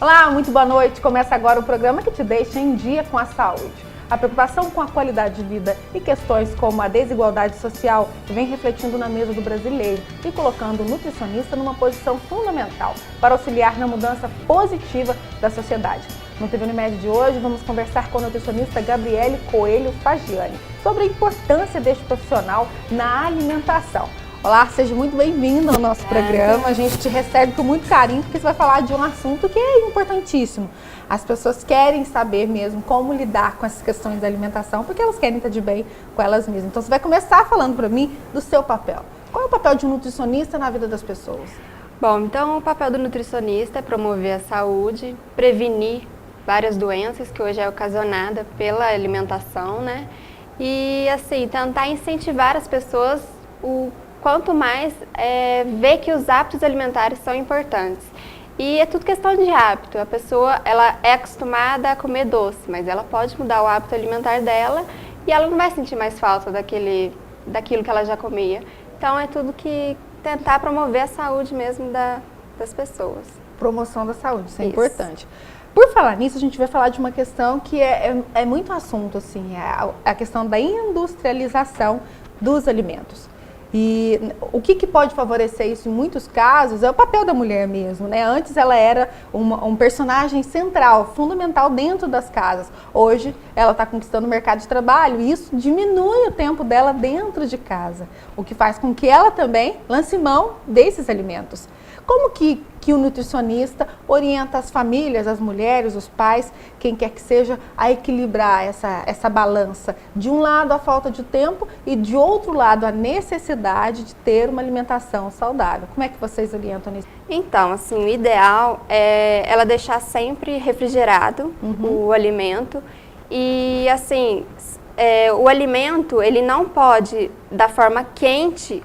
Olá, muito boa noite. Começa agora o programa que te deixa em dia com a saúde. A preocupação com a qualidade de vida e questões como a desigualdade social vem refletindo na mesa do brasileiro e colocando o nutricionista numa posição fundamental para auxiliar na mudança positiva da sociedade. No TV Unimed de hoje, vamos conversar com a nutricionista Gabriele Coelho Fagiani sobre a importância deste profissional na alimentação. Olá, seja muito bem-vindo ao nosso programa. A gente te recebe com muito carinho porque você vai falar de um assunto que é importantíssimo. As pessoas querem saber mesmo como lidar com essas questões da alimentação porque elas querem estar de bem com elas mesmas. Então você vai começar falando para mim do seu papel. Qual é o papel de um nutricionista na vida das pessoas? Bom, então o papel do nutricionista é promover a saúde, prevenir várias doenças que hoje é ocasionada pela alimentação, né? E assim, tentar incentivar as pessoas quanto mais ver que os hábitos alimentares são importantes. E é tudo questão de hábito. A pessoa ela é acostumada a comer doce, mas ela pode mudar o hábito alimentar dela e ela não vai sentir mais falta daquilo que ela já comia. Então é tudo que tentar promover a saúde mesmo das pessoas. Promoção da saúde, isso é importante. Por falar nisso, a gente vai falar de uma questão que é muito assunto, assim, a questão da industrialização dos alimentos. E o que pode favorecer isso em muitos casos é o papel da mulher mesmo, né? Antes ela era um personagem central, fundamental dentro das casas. Hoje ela está conquistando o mercado de trabalho e isso diminui o tempo dela dentro de casa, o que faz com que ela também lance mão desses alimentos. Como que o nutricionista orienta as famílias, as mulheres, os pais, quem quer que seja, a equilibrar essa balança? De um lado a falta de tempo e de outro lado a necessidade de ter uma alimentação saudável. Como é que vocês orientam nisso? Então, assim, o ideal é ela deixar sempre refrigerado o alimento e, assim, o alimento ele não pode, da forma quente,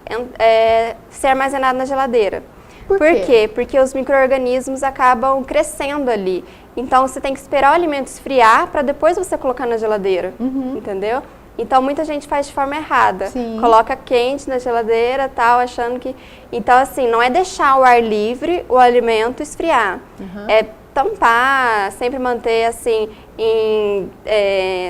ser armazenado na geladeira. Por quê? Porque os micro-organismos acabam crescendo ali. Então, você tem que esperar o alimento esfriar para depois você colocar na geladeira, entendeu? Então, muita gente faz de forma errada. Sim. Coloca quente na geladeira, tal, achando que... Então, assim, não é deixar ao ar livre o alimento esfriar. É tampar, sempre manter, assim, em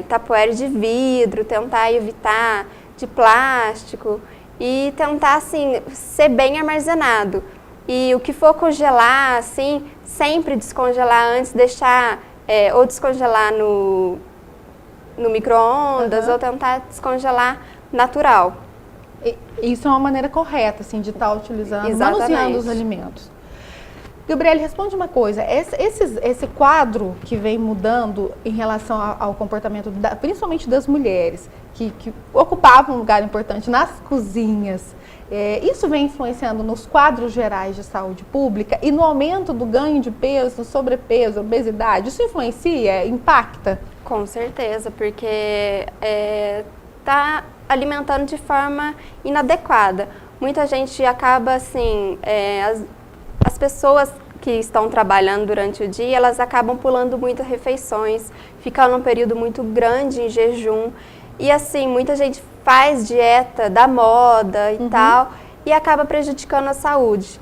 tapoeira de vidro, tentar evitar de plástico e tentar, assim, ser bem armazenado. E o que for congelar, assim, sempre descongelar antes, deixar, ou descongelar no micro-ondas, ou tentar descongelar natural. Isso é uma maneira correta, assim, de estar utilizando, Exatamente. manuseando os alimentos. Gabriele, responde uma coisa, esse quadro que vem mudando em relação ao comportamento, principalmente das mulheres, que ocupavam um lugar importante nas cozinhas, isso vem influenciando nos quadros gerais de saúde pública e no aumento do ganho de peso, do sobrepeso, obesidade, isso influencia, impacta? Com certeza, porque está alimentando de forma inadequada. Muita gente acaba, assim, as pessoas que estão trabalhando durante o dia, elas acabam pulando muitas refeições, ficam num período muito grande em jejum. E assim, muita gente faz dieta da moda e tal, e acaba prejudicando a saúde.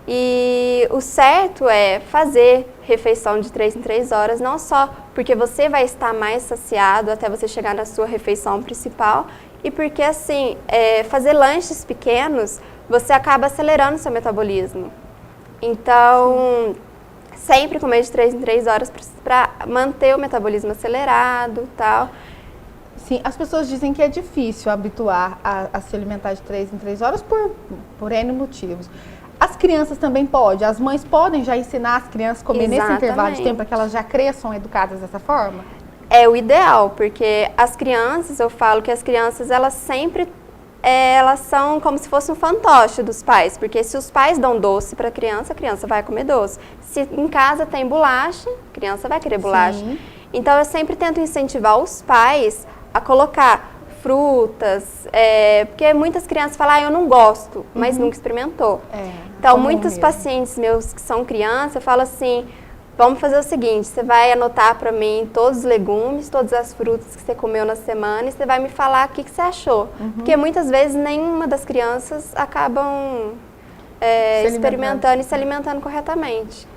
E o certo é fazer refeição de 3 em 3 horas, não só porque você vai estar mais saciado até você chegar na sua refeição principal, e porque assim, fazer lanches pequenos, você acaba acelerando o seu metabolismo. Então, sempre comer de 3 em 3 horas para manter o metabolismo acelerado e tal. Sim, as pessoas dizem que é difícil habituar a se alimentar de 3 em 3 horas por N motivos. As crianças também podem, as mães podem já ensinar as crianças a comer nesse intervalo de tempo para que elas já cresçam educadas dessa forma? É o ideal, porque as crianças, eu falo que as crianças, elas sempre elas são como se fosse um fantoche dos pais, porque se os pais dão doce para a criança vai comer doce. Se em casa tem bolacha, a criança vai querer bolacha. Sim. Então eu sempre tento incentivar os pais a colocar frutas, porque muitas crianças falam, eu não gosto, mas nunca experimentou. Então muitos pacientes meus que são crianças, eu falo assim, vamos fazer o seguinte, você vai anotar para mim todos os legumes, todas as frutas que você comeu na semana e você vai me falar o que você achou. Porque muitas vezes nenhuma das crianças acabam experimentando e se alimentando corretamente.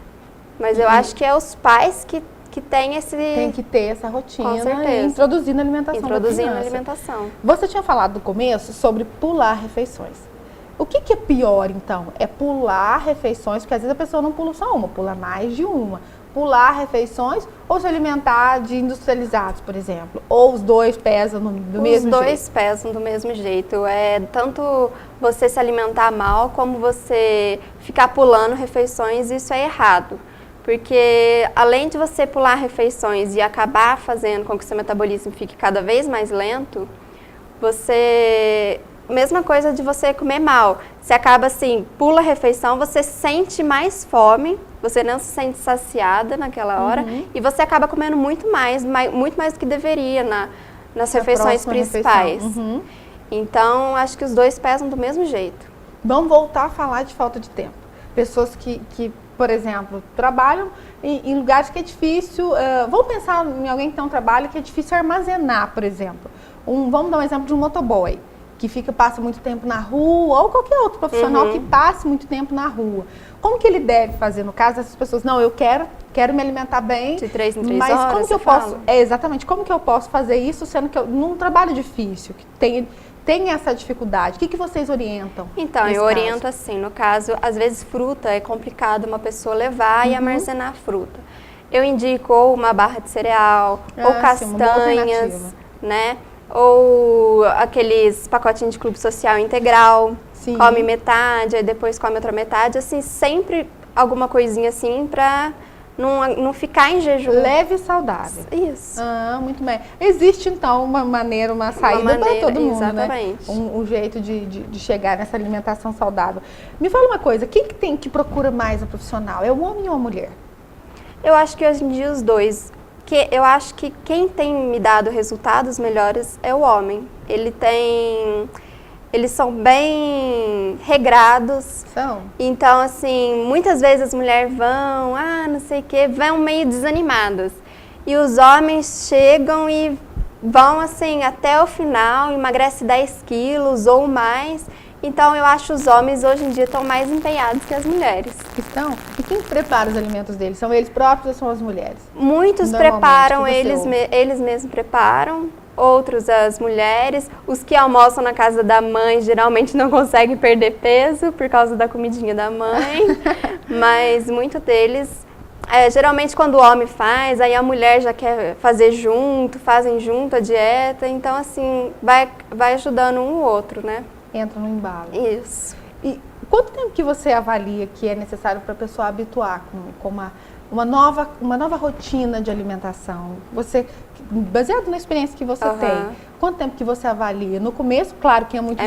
Mas eu acho que é os pais que têm esse... Tem que ter essa rotina Com certeza. e introduzir na alimentação Introduzir da na criança. alimentação. Você tinha falado no começo sobre pular refeições. O que é pior, então? É pular refeições, porque às vezes a pessoa não pula só uma, pula mais de uma. Pular refeições ou se alimentar de industrializados, por exemplo? Ou os dois pesam do mesmo jeito? Os dois pesam do mesmo jeito. É tanto você se alimentar mal, como você ficar pulando refeições, isso é errado. Porque além de você pular refeições e acabar fazendo com que o seu metabolismo fique cada vez mais lento, mesma coisa de você comer mal. Você acaba assim, pula a refeição, você sente mais fome, você não se sente saciada naquela hora e você acaba comendo muito mais do que deveria nas refeições principais. Então, acho que os dois pesam do mesmo jeito. Vamos voltar a falar de falta de tempo. Pessoas que por exemplo, trabalham em lugares que é difícil... vamos pensar em alguém que tem um trabalho que é difícil armazenar, por exemplo. Vamos dar um exemplo de um motoboy, que passa muito tempo na rua, ou qualquer outro profissional que passe muito tempo na rua. Como que ele deve fazer, no caso dessas pessoas? Não, eu quero me alimentar bem. De 3 em 3 mas horas, como que eu posso... exatamente, como que eu posso fazer isso, sendo que num trabalho difícil, que tem essa dificuldade? O que vocês orientam? Então, eu oriento assim, no caso, às vezes fruta é complicado uma pessoa levar e armazenar a fruta. Eu indico ou uma barra de cereal, ou castanhas, né? Ou aqueles pacotinhos de clube social integral, come metade, aí depois come outra metade, assim, sempre alguma coisinha assim pra não ficar em jejum. Leve e saudável. Isso. Muito bem. Existe, então, uma saída para todo mundo, exatamente. Né? Um jeito de chegar nessa alimentação saudável. Me fala uma coisa, quem que procura mais a profissional? É o homem ou a mulher? Eu acho que hoje em dia os dois. Eu acho que quem tem me dado resultados melhores é o homem. Eles são bem regrados. São. Então, assim, muitas vezes as mulheres vão, não sei o quê, vão meio desanimadas. E os homens chegam e vão, assim, até o final, emagrece 10 quilos ou mais. Então, eu acho que os homens hoje em dia estão mais empenhados que as mulheres. Estão? E quem prepara os alimentos deles? São eles próprios ou são as mulheres? Muitos preparam, eles mesmos preparam. Outros as mulheres. Os que almoçam na casa da mãe geralmente não conseguem perder peso por causa da comidinha da mãe. Mas muitos deles, geralmente quando o homem faz, aí a mulher já quer fazer junto, fazem junto a dieta. Então, assim, vai ajudando um o outro, né? Entra no embalo. Isso. E quanto tempo que você avalia que é necessário para a pessoa habituar com uma nova rotina de alimentação? Baseado na experiência que você tem, quanto tempo que você avalia? No começo, claro que é muito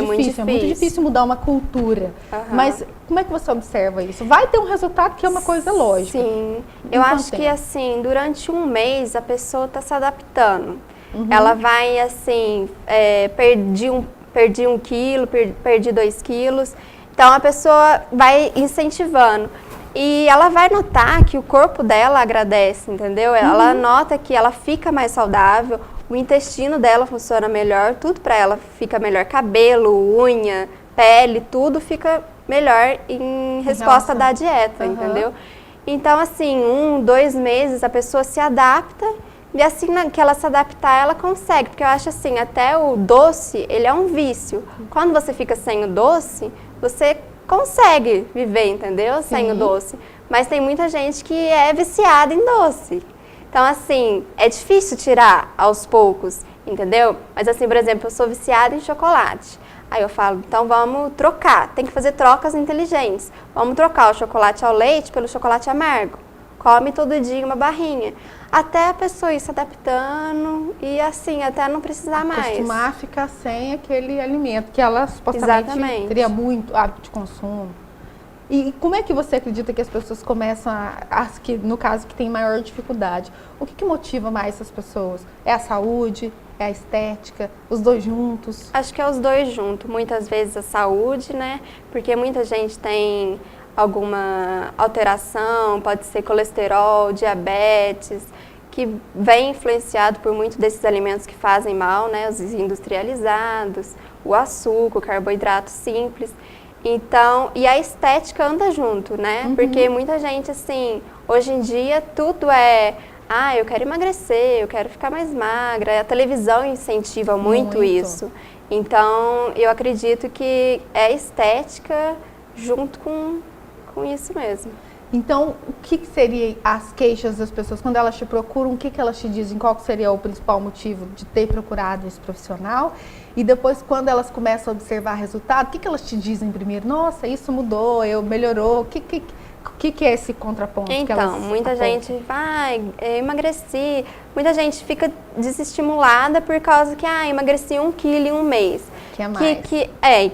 difícil mudar uma cultura, mas como é que você observa isso? Vai ter um resultado que é uma coisa lógica. Sim, eu acho que assim, durante um mês a pessoa está se adaptando. Ela vai assim, perdi 1 quilo, perdi 2 quilos, então a pessoa vai incentivando. E ela vai notar que o corpo dela agradece, entendeu? Ela nota que ela fica mais saudável, o intestino dela funciona melhor, tudo para ela fica melhor. Cabelo, unha, pele, tudo fica melhor em resposta da dieta, entendeu? Então, assim, 1, 2 meses a pessoa se adapta e assim que ela se adaptar, ela consegue. Porque eu acho assim, até o doce, ele é um vício. Quando você fica sem o doce, você consegue viver, entendeu? Sem o doce. Mas tem muita gente que é viciada em doce. Então, assim, é difícil tirar aos poucos, entendeu? Mas assim, por exemplo, eu sou viciada em chocolate. Aí eu falo, então vamos trocar. Tem que fazer trocas inteligentes. Vamos trocar o chocolate ao leite pelo chocolate amargo. Come todo dia uma barrinha. Até a pessoa ir se adaptando e assim, até não precisar mais. Acostumar a ficar sem aquele alimento que ela supostamente teria muito hábito de consumo. E como é que você acredita que as pessoas começam no caso que tem maior dificuldade? O que motiva mais essas pessoas? É a saúde? É a estética? Os dois juntos? Acho que é os dois juntos. Muitas vezes a saúde, né? Porque muita gente tem alguma alteração, pode ser colesterol, diabetes, que vem influenciado por muito desses alimentos que fazem mal, né? Os industrializados, o açúcar, o carboidrato simples. Então, e a estética anda junto, né? Porque muita gente, assim, hoje em dia tudo é, eu quero emagrecer, eu quero ficar mais magra. A televisão incentiva muito isso. Então, eu acredito que é estética junto com isso mesmo. Então, o que seria as queixas das pessoas? Quando elas te procuram, o que elas te dizem? Qual seria o principal motivo de ter procurado esse profissional? E depois, quando elas começam a observar resultado, o que elas te dizem primeiro? Nossa, isso mudou, melhorou. O que é esse contraponto? Então, muita gente vai, emagreci. Muita gente fica desestimulada por causa que, emagreci 1 quilo em um mês. Que é mais.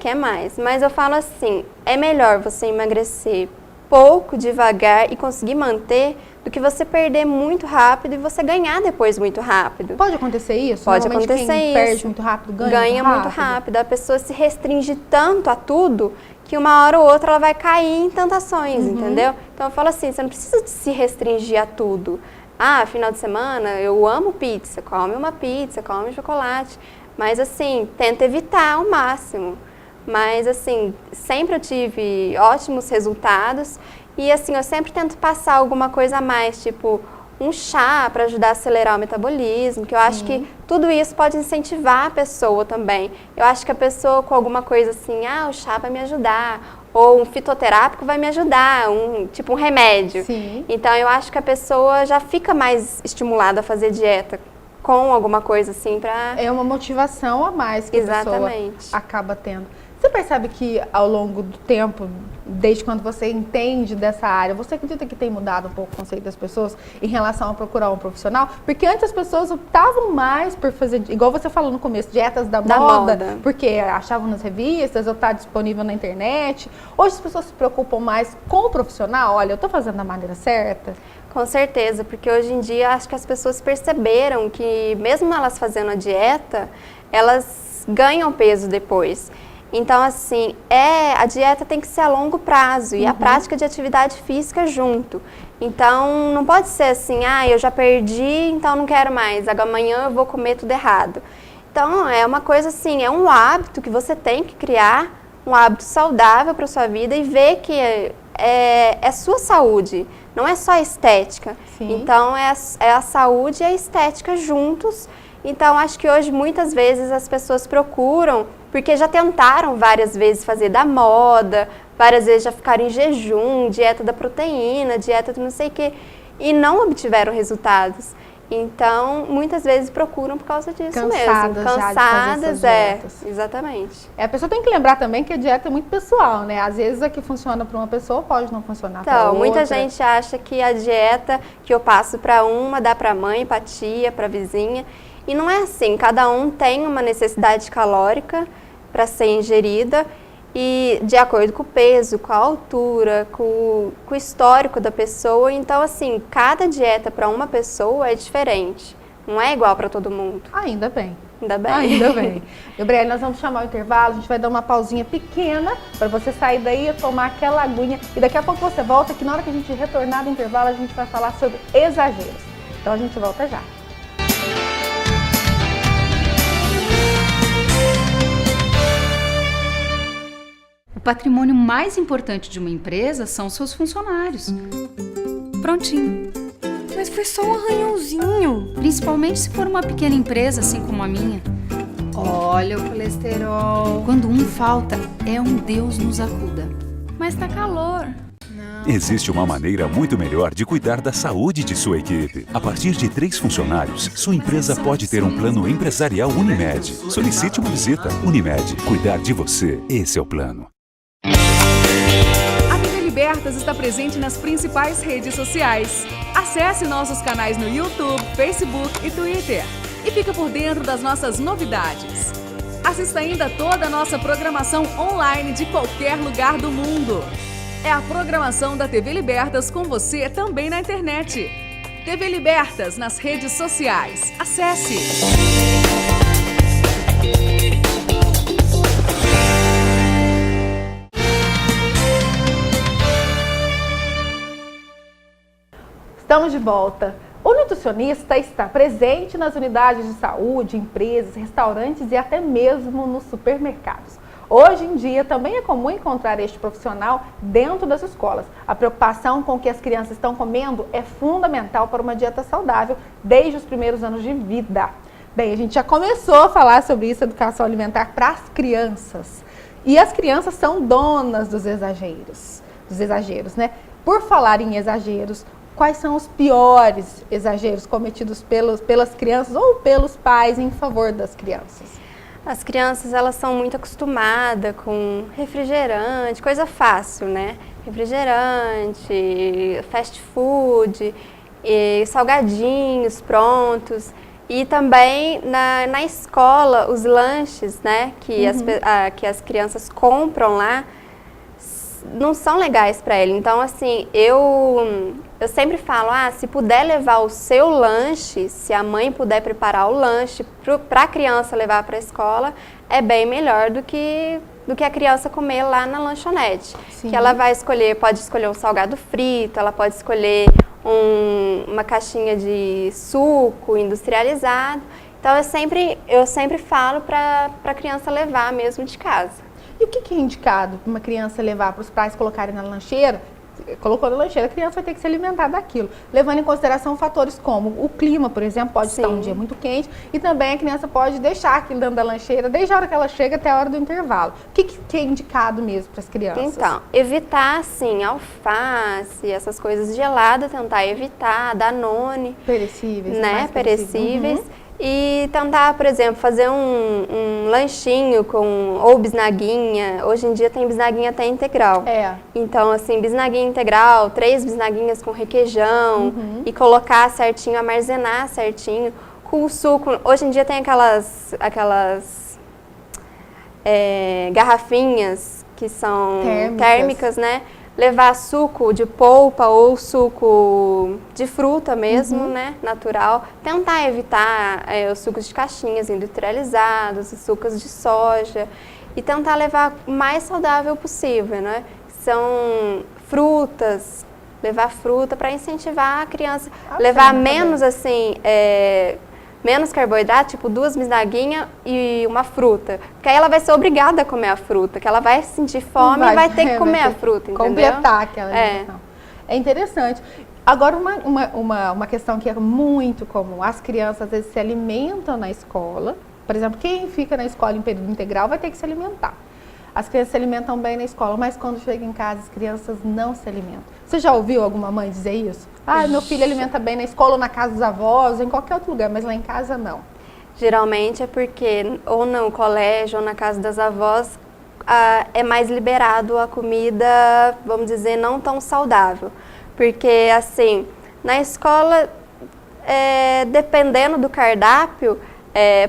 Que é mais. Mas eu falo assim, é melhor você emagrecer pouco, devagar e conseguir manter, do que você perder muito rápido e você ganhar depois muito rápido. Pode acontecer isso? Pode acontecer quem isso. Perde muito rápido, ganha muito rápido. A pessoa se restringe tanto a tudo que uma hora ou outra ela vai cair em tentações, entendeu? Então eu falo assim, você não precisa se restringir a tudo. Final de semana eu amo pizza, come uma pizza, come chocolate, mas assim, tenta evitar ao máximo. Mas assim, sempre eu tive ótimos resultados e assim, eu sempre tento passar alguma coisa a mais, tipo um chá para ajudar a acelerar o metabolismo, que eu acho que tudo isso pode incentivar a pessoa também. Eu acho que a pessoa com alguma coisa assim, o chá vai me ajudar, ou um fitoterápico vai me ajudar, tipo um remédio. Sim. Então eu acho que a pessoa já fica mais estimulada a fazer dieta com alguma coisa assim para... É uma motivação a mais que a pessoa acaba tendo. Você percebe que ao longo do tempo, desde quando você entende dessa área, você acredita que tem mudado um pouco o conceito das pessoas em relação a procurar um profissional? Porque antes as pessoas optavam mais por fazer, igual você falou no começo, dietas da moda, porque achavam nas revistas ou está disponível na internet. Hoje as pessoas se preocupam mais com o profissional. Olha, eu estou fazendo da maneira certa? Com certeza, porque hoje em dia acho que as pessoas perceberam que mesmo elas fazendo a dieta, elas ganham peso depois. Então, assim, a dieta tem que ser a longo prazo e a prática de atividade física junto. Então, não pode ser assim, eu já perdi, então não quero mais, amanhã eu vou comer tudo errado. Então, é uma coisa assim, é um hábito que você tem que criar, um hábito saudável para a sua vida e ver que é sua saúde, não é só estética. Sim. Então, é a saúde e a estética juntos. Então, acho que hoje, muitas vezes, as pessoas procuram, porque já tentaram várias vezes fazer da moda, várias vezes já ficaram em jejum, dieta da proteína, dieta do não sei o quê, e não obtiveram resultados. Então, muitas vezes procuram por causa disso mesmo. Cansadas, exatamente. A pessoa tem que lembrar também que a dieta é muito pessoal, né? Às vezes a que funciona para uma pessoa pode não funcionar para outra. Então, muita gente acha que a dieta que eu passo para uma dá para a mãe, para a tia, para a vizinha. E não é assim, cada um tem uma necessidade calórica para ser ingerida e de acordo com o peso, com a altura, com o histórico da pessoa. Então, assim, cada dieta para uma pessoa é diferente, não é igual para todo mundo. Ainda bem. Ainda bem. Ainda bem. Gabriela, nós vamos chamar o intervalo, a gente vai dar uma pausinha pequena para você sair daí e tomar aquela aguinha. E daqui a pouco você volta, que na hora que a gente retornar do intervalo, a gente vai falar sobre exageros. Então, a gente volta já. O patrimônio mais importante de uma empresa são seus funcionários. Prontinho. Mas foi só um arranhãozinho. Principalmente se for uma pequena empresa, assim como a minha. Olha o colesterol. Quando um falta, é um Deus nos acuda. Mas tá calor. Existe uma maneira muito melhor de cuidar da saúde de sua equipe. A partir de 3 funcionários, sua empresa pode ter um plano empresarial Unimed. Solicite uma visita. Unimed, cuidar de você, esse é o plano. A TV Libertas está presente nas principais redes sociais. Acesse nossos canais no YouTube, Facebook e Twitter. E fica por dentro das nossas novidades. Assista ainda toda a nossa programação online de qualquer lugar do mundo. É a programação da TV Libertas com você também na internet. TV Libertas nas redes sociais. Acesse! Estamos de volta. O nutricionista está presente nas unidades de saúde, empresas, restaurantes e até mesmo nos supermercados. Hoje em dia também é comum encontrar este profissional dentro das escolas. A preocupação com o que as crianças estão comendo é fundamental para uma dieta saudável desde os primeiros anos de vida. Bem, a gente já começou a falar sobre isso, educação alimentar para as crianças. E as crianças são donas dos exageros, né? Por falar em exageros, quais são os piores exageros cometidos pelas crianças ou pelos pais em favor das crianças? As crianças, elas são muito acostumadas com refrigerante, coisa fácil, né? Refrigerante, fast food, salgadinhos prontos. E também na escola, os lanches, né, que as crianças compram lá, não são legais para ele. Então, assim, eu sempre falo, se puder levar o seu lanche, se a mãe puder preparar o lanche para a criança levar para a escola, é bem melhor do que a criança comer lá na lanchonete. Sim. Que ela vai escolher, pode escolher um salgado frito, ela pode escolher uma caixinha de suco industrializado. Então, eu sempre falo para a criança levar mesmo de casa. E o que é indicado para uma criança levar para os pais colocarem na lancheira? Colocou na lancheira, a criança vai ter que se alimentar daquilo, levando em consideração fatores como o clima, por exemplo, pode estar um dia muito quente, e também a criança pode deixar aquilo dentro da lancheira desde a hora que ela chega até a hora do intervalo. O que é indicado mesmo para as crianças? Então, evitar, assim, alface, essas coisas geladas, tentar evitar, Danone. Perecíveis, né? Perecíveis. E tentar, por exemplo, fazer um lanchinho ou bisnaguinha. Hoje em dia tem bisnaguinha até integral. Então, assim, bisnaguinha integral, 3 bisnaguinhas com requeijão e colocar certinho, armazenar certinho. Com o suco, hoje em dia tem aquelas garrafinhas que são térmicas, né? Levar suco de polpa ou suco de fruta mesmo, né, natural. Tentar evitar os sucos de caixinhas industrializados, os sucos de soja. E tentar levar o mais saudável possível, né? São frutas, levar fruta para incentivar a criança. Levar menos, assim, menos carboidrato, tipo 2 bisnaguinhas e uma fruta. Porque aí ela vai ser obrigada a comer a fruta, que ela vai sentir fome e vai ter que comer a fruta, entendeu? Completar aquela alimentação. É interessante. Agora, uma questão que é muito comum, as crianças às vezes se alimentam na escola. Por exemplo, quem fica na escola em período integral vai ter que se alimentar. As crianças se alimentam bem na escola, mas quando chegam em casa, as crianças não se alimentam. Você já ouviu alguma mãe dizer isso? Meu filho alimenta bem na escola ou na casa dos avós, ou em qualquer outro lugar, mas lá em casa não. Geralmente é porque ou no colégio ou na casa das avós é mais liberado a comida, vamos dizer, não tão saudável. Porque, assim, na escola, dependendo do cardápio,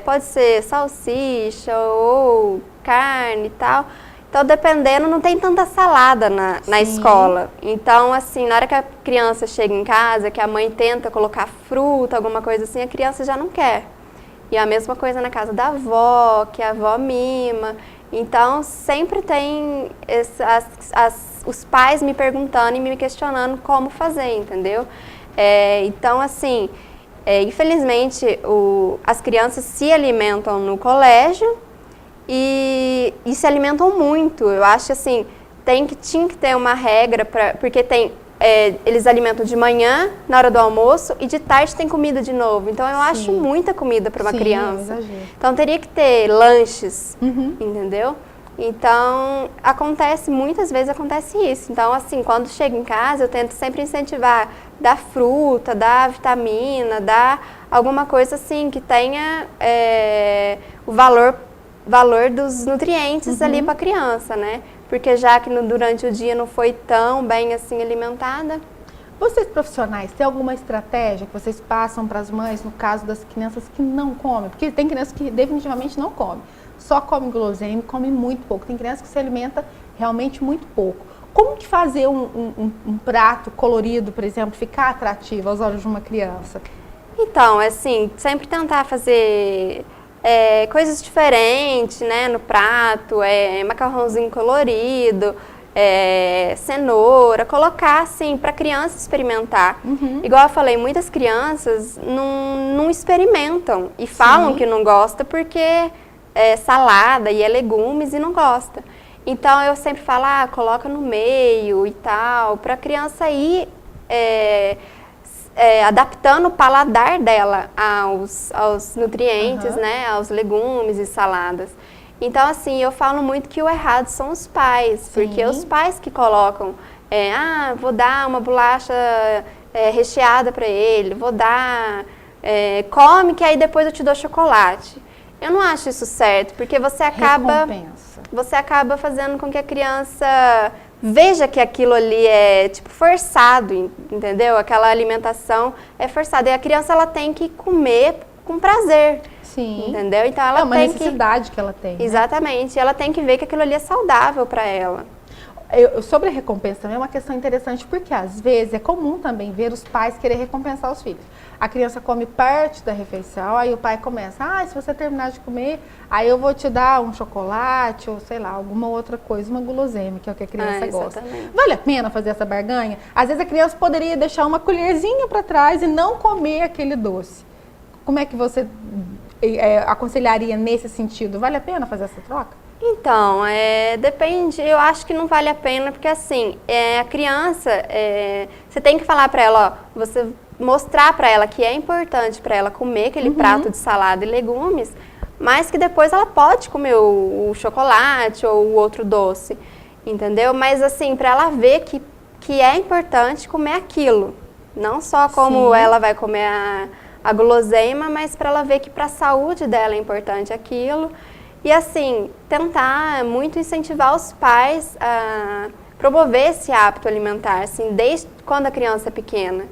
pode ser salsicha ou carne e tal. Então, dependendo, não tem tanta salada na escola. Então, assim, na hora que a criança chega em casa, que a mãe tenta colocar fruta, alguma coisa assim, a criança já não quer. E a mesma coisa na casa da avó, que a avó mima. Então, sempre tem os pais me perguntando e me questionando como fazer, entendeu? Então, assim, infelizmente, as crianças se alimentam no colégio, e se alimentam muito. Eu acho assim, tinha que ter uma regra, porque eles alimentam de manhã, na hora do almoço, e de tarde tem comida de novo. Então eu acho muita comida para uma criança. Então teria que ter lanches, entendeu? Então muitas vezes acontece isso. Então assim, quando chega em casa, eu tento sempre incentivar, dar fruta, dar vitamina, dar alguma coisa assim, que tenha o valor dos nutrientes ali para a criança, né? Porque já que durante o dia não foi tão bem assim alimentada. Vocês profissionais, tem alguma estratégia que vocês passam para as mães no caso das crianças que não comem? Porque tem crianças que definitivamente não comem, só come guloseima, come muito pouco. Tem criança que se alimenta realmente muito pouco. Como que fazer um prato colorido, por exemplo, ficar atrativo aos olhos de uma criança? Então, assim, sempre tentar fazer coisas diferentes, né, no prato, macarrãozinho colorido, cenoura, colocar assim para a criança experimentar. Igual eu falei, muitas crianças não experimentam e falam que não gostam porque salada e é legumes e não gosta. Então eu sempre falo, coloca no meio e tal, para a criança ir adaptando o paladar dela aos nutrientes, né, aos legumes e saladas. Então, assim, eu falo muito que o errado são os pais, porque os pais que colocam, vou dar uma bolacha recheada para ele, vou dar, come que aí depois eu te dou chocolate. Eu não acho isso certo, porque você acaba fazendo com que a criança veja que aquilo ali é tipo forçado, entendeu? Aquela alimentação é forçada. E a criança ela tem que comer com prazer. Sim. Entendeu? Então ela é uma tem necessidade que ela tem. Exatamente. Né? Ela tem que ver que aquilo ali é saudável para ela. Sobre a recompensa também é uma questão interessante, porque às vezes é comum também ver os pais querer recompensar os filhos. A criança come parte da refeição, aí o pai começa, se você terminar de comer, aí eu vou te dar um chocolate ou sei lá, alguma outra coisa, uma guloseima, que é o que a criança gosta. Vale a pena fazer essa barganha? Às vezes a criança poderia deixar uma colherzinha para trás e não comer aquele doce. Como é que você aconselharia nesse sentido? Vale a pena fazer essa troca? Então, depende, eu acho que não vale a pena, porque assim, a criança, você tem que falar para ela, você mostrar para ela que é importante para ela comer aquele prato de salada e legumes, mas que depois ela pode comer o chocolate ou o outro doce, entendeu? Mas assim, para ela ver que é importante comer aquilo, não só como ela vai comer a guloseima, mas para ela ver que para a saúde dela é importante aquilo. E assim, tentar muito incentivar os pais a promover esse hábito alimentar, assim, desde quando a criança é pequena.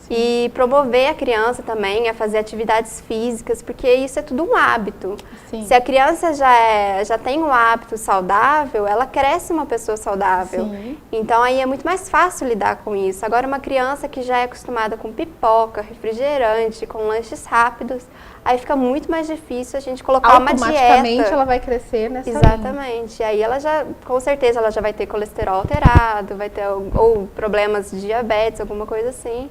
E promover a criança também a fazer atividades físicas, porque isso é tudo um hábito. Se a criança já tem um hábito saudável, ela cresce uma pessoa saudável. Então aí é muito mais fácil lidar com isso. Agora uma criança que já é acostumada com pipoca, refrigerante, com lanches rápidos, aí fica muito mais difícil a gente colocar uma dieta. Automaticamente ela vai crescer nessa Exatamente. Aí ela com certeza ela já vai ter colesterol alterado, vai ter ou problemas de diabetes, alguma coisa assim.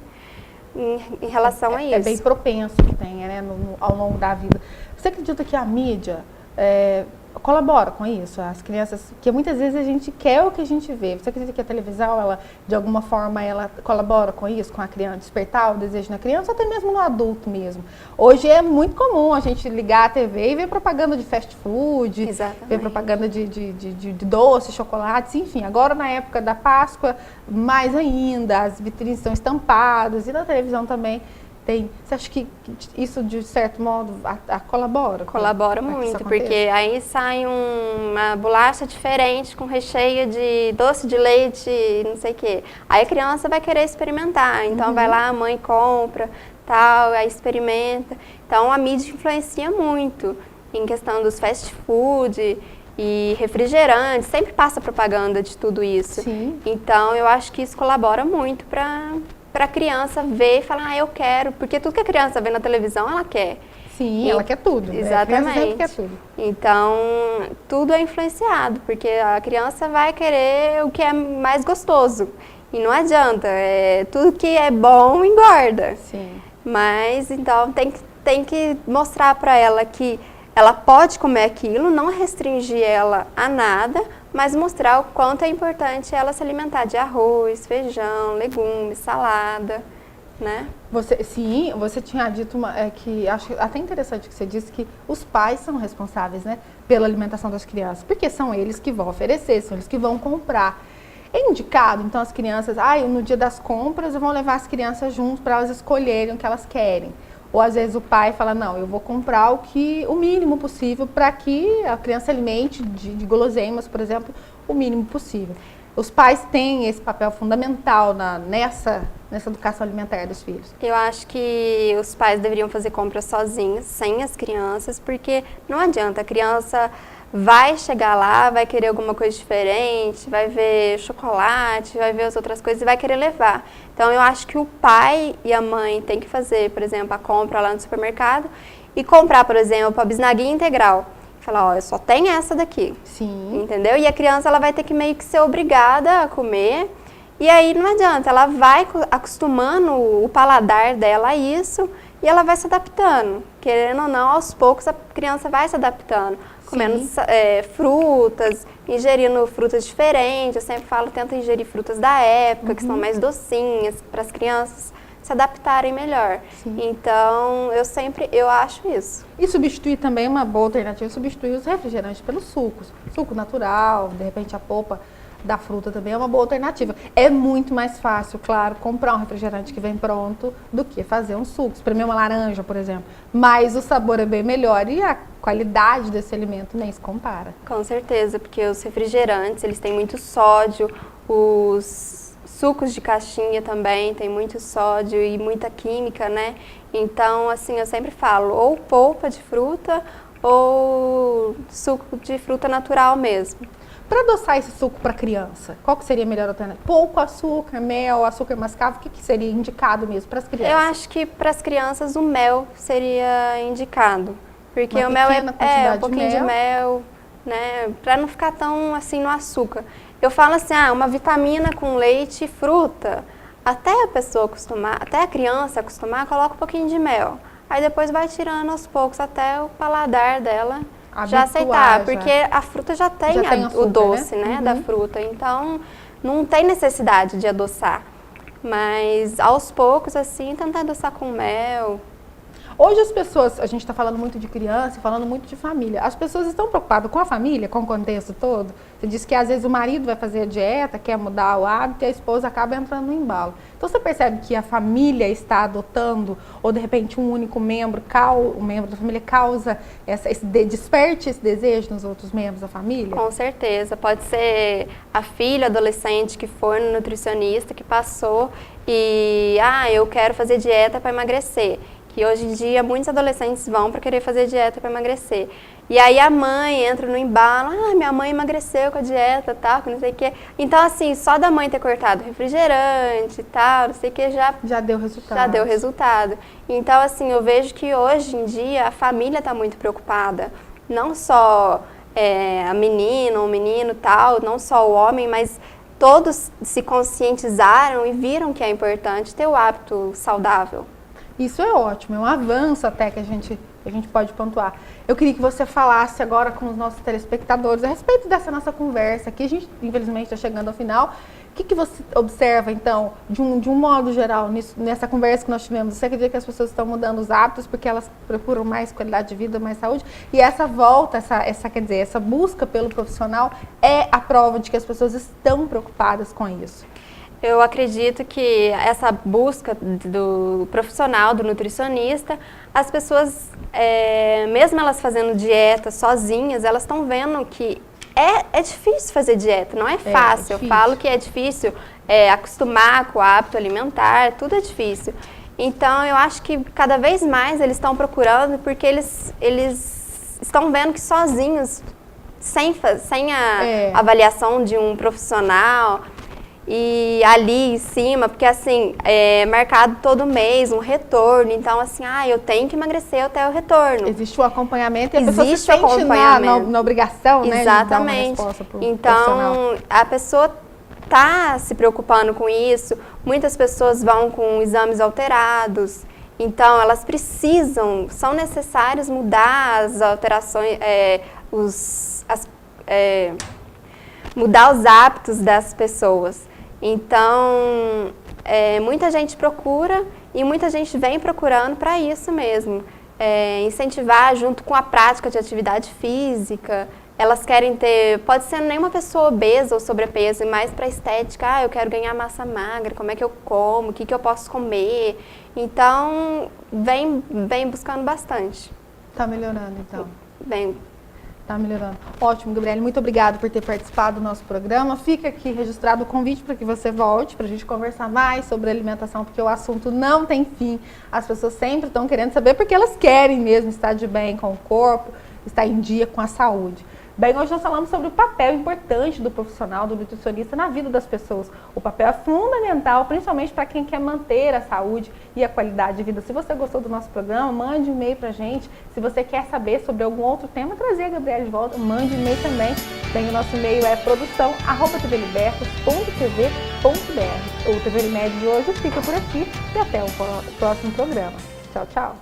Em relação a isso. É bem propenso que tenha, né, ao longo da vida. Você acredita que a mídia colabora com isso? As crianças, que muitas vezes a gente quer o que a gente vê. Você acredita que a televisão, ela, de alguma forma, ela colabora com isso, com a criança, despertar o desejo na criança, ou até mesmo no adulto mesmo? Hoje é muito comum a gente ligar a TV e ver propaganda de fast food, ver propaganda de doces, chocolates, enfim. Agora, na época da Páscoa, mais ainda, as vitrines estão estampadas e na televisão também. Você acha que isso, de certo modo, colabora? Colabora muito, porque aí sai uma bolacha diferente com recheio de doce de leite, não sei o quê. Aí a criança vai querer experimentar, então vai lá, a mãe compra, tal, aí experimenta. Então a mídia influencia muito em questão dos fast food e refrigerantes, sempre passa propaganda de tudo isso. Então eu acho que isso colabora muito para a criança ver e falar, eu quero, porque tudo que a criança vê na televisão, ela quer. Ela quer tudo. Exatamente. A criança sempre quer tudo. Então, tudo é influenciado, porque a criança vai querer o que é mais gostoso. E não adianta, tudo que é bom engorda. Mas, então, tem que mostrar para ela que ela pode comer aquilo, não restringir ela a nada, mas mostrar o quanto é importante ela se alimentar de arroz, feijão, legumes, salada, né? Você tinha dito que, acho até interessante que você disse que os pais são responsáveis, né, pela alimentação das crianças, porque são eles que vão oferecer, são eles que vão comprar. É indicado, então, as crianças, no dia das compras, vão levar as crianças juntos para elas escolherem o que elas querem. Ou às vezes o pai fala, não, eu vou comprar o mínimo possível para que a criança alimente de guloseimas, por exemplo, o mínimo possível. Os pais têm esse papel fundamental nessa educação alimentar dos filhos. Eu acho que os pais deveriam fazer compras sozinhos, sem as crianças, porque não adianta, a criança vai chegar lá, vai querer alguma coisa diferente, vai ver chocolate, vai ver as outras coisas e vai querer levar. Então eu acho que o pai e a mãe têm que fazer, por exemplo, a compra lá no supermercado e comprar, por exemplo, a bisnaguinha integral. Falar, só tem essa daqui. Entendeu? E a criança ela vai ter que meio que ser obrigada a comer. E aí não adianta, ela vai acostumando o paladar dela a isso e ela vai se adaptando. Querendo ou não, aos poucos a criança vai se adaptando. comendo frutas, ingerindo frutas diferentes. Eu sempre falo, tenta ingerir frutas da época, que são mais docinhas, para as crianças se adaptarem melhor. Sim. Então, eu acho isso. E substituir também, uma boa alternativa, substituir os refrigerantes pelos sucos. Suco natural, de repente a polpa da fruta também é uma boa alternativa. É muito mais fácil, claro, comprar um refrigerante que vem pronto do que fazer um suco. Espremer uma laranja, por exemplo. Mas o sabor é bem melhor e a qualidade desse alimento nem se compara. Com certeza, porque os refrigerantes, eles têm muito sódio, os sucos de caixinha também tem muito sódio e muita química, né? Então, assim, eu sempre falo, ou polpa de fruta ou suco de fruta natural mesmo. Para adoçar esse suco para criança, qual que seria a melhor alternativa? Pouco açúcar, mel, açúcar mascavo, o que seria indicado mesmo para as crianças? Eu acho que para as crianças o mel seria indicado, porque o mel é um pouquinho de mel, né? Para não ficar tão assim no açúcar. Eu falo assim, uma vitamina com leite e fruta, até a pessoa acostumar, até a criança acostumar, coloca um pouquinho de mel. Aí depois vai tirando aos poucos até o paladar dela já aceitar, porque a fruta já tem açúcar, o doce, né, da fruta, então não tem necessidade de adoçar. Mas aos poucos, assim, tentar adoçar com mel. Hoje as pessoas, a gente está falando muito de criança, falando muito de família. As pessoas estão preocupadas com a família, com o contexto todo? Você disse que às vezes o marido vai fazer a dieta, quer mudar o hábito e a esposa acaba entrando no embalo. Então você percebe que a família está adotando, ou de repente um único membro, um membro da família causa desperte esse desejo nos outros membros da família? Com certeza. Pode ser a filha, adolescente que foi no nutricionista, que passou e, eu quero fazer dieta para emagrecer. Que hoje em dia muitos adolescentes vão para querer fazer dieta para emagrecer. E aí a mãe entra no embalo, minha mãe emagreceu com a dieta, tal, que não sei o quê. Então, assim, só da mãe ter cortado refrigerante e tal, não sei o quê, já deu resultado. Já deu resultado. Então, assim, eu vejo que hoje em dia a família está muito preocupada. Não só a menina, o menino tal, não só o homem, mas todos se conscientizaram e viram que é importante ter o hábito saudável. Isso é ótimo, é um avanço até que a gente pode pontuar. Eu queria que você falasse agora com os nossos telespectadores a respeito dessa nossa conversa aqui. A gente, infelizmente, está chegando ao final. O que você observa, então, de um modo geral, nessa conversa que nós tivemos? Você acredita que as pessoas estão mudando os hábitos porque elas procuram mais qualidade de vida, mais saúde? E essa volta, essa busca pelo profissional é a prova de que as pessoas estão preocupadas com isso? Eu acredito que essa busca do profissional, do nutricionista, as pessoas, mesmo elas fazendo dieta sozinhas, elas estão vendo que é difícil fazer dieta, não é fácil. Eu falo que é difícil acostumar com o hábito alimentar, tudo é difícil. Então, eu acho que cada vez mais eles estão procurando, porque eles estão vendo que sozinhos, sem a avaliação de um profissional, e ali em cima, porque assim, é marcado todo mês um retorno, então assim, eu tenho que emagrecer até o retorno. Existe o acompanhamento e a pessoa se sente na obrigação, né, de dar uma resposta pro profissional. A pessoa está se preocupando com isso, muitas pessoas vão com exames alterados, então elas são necessários mudar as alterações, mudar os hábitos das pessoas. Então, muita gente procura e muita gente vem procurando para isso mesmo. Incentivar junto com a prática de atividade física. Elas querem ter, pode ser nem uma pessoa obesa ou sobrepeso, mas para estética, eu quero ganhar massa magra, como é que eu como, o que eu posso comer. Então, vem buscando bastante. Tá melhorando, então? Vem. Tá melhorando. Ótimo, Gabriele. Muito obrigada por ter participado do nosso programa. Fica aqui registrado o convite para que você volte, para a gente conversar mais sobre alimentação, porque o assunto não tem fim. As pessoas sempre estão querendo saber, porque elas querem mesmo estar de bem com o corpo, estar em dia com a saúde. Bem, hoje nós falamos sobre o papel importante do profissional, do nutricionista na vida das pessoas. O papel é fundamental, principalmente para quem quer manter a saúde e a qualidade de vida. Se você gostou do nosso programa, mande um e-mail para a gente. Se você quer saber sobre algum outro tema, trazer a Gabriele de volta, mande um e-mail também. Bem, o nosso e-mail é produção@tvlibertos.tv.br. O TV Limed de hoje fica por aqui e até o próximo programa. Tchau, tchau.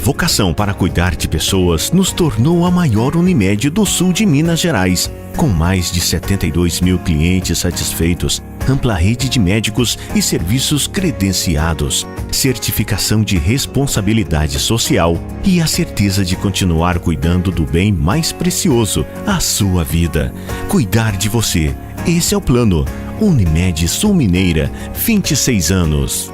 vocação para cuidar de pessoas nos tornou a maior Unimed do sul de Minas Gerais, com mais de 72 mil clientes satisfeitos, ampla rede de médicos e serviços credenciados, certificação de responsabilidade social e a certeza de continuar cuidando do bem mais precioso, a sua vida. Cuidar de você. Esse é o plano. Unimed Sul Mineira, 26 anos.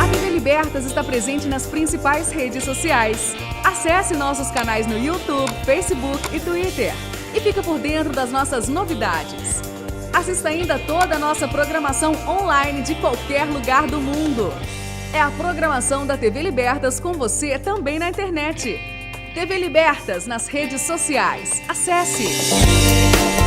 A TV Libertas está presente nas principais redes sociais. Acesse nossos canais no YouTube, Facebook e Twitter. E fica por dentro das nossas novidades. Assista ainda toda a nossa programação online de qualquer lugar do mundo. É a programação da TV Libertas com você também na internet. TV Libertas nas redes sociais. Acesse!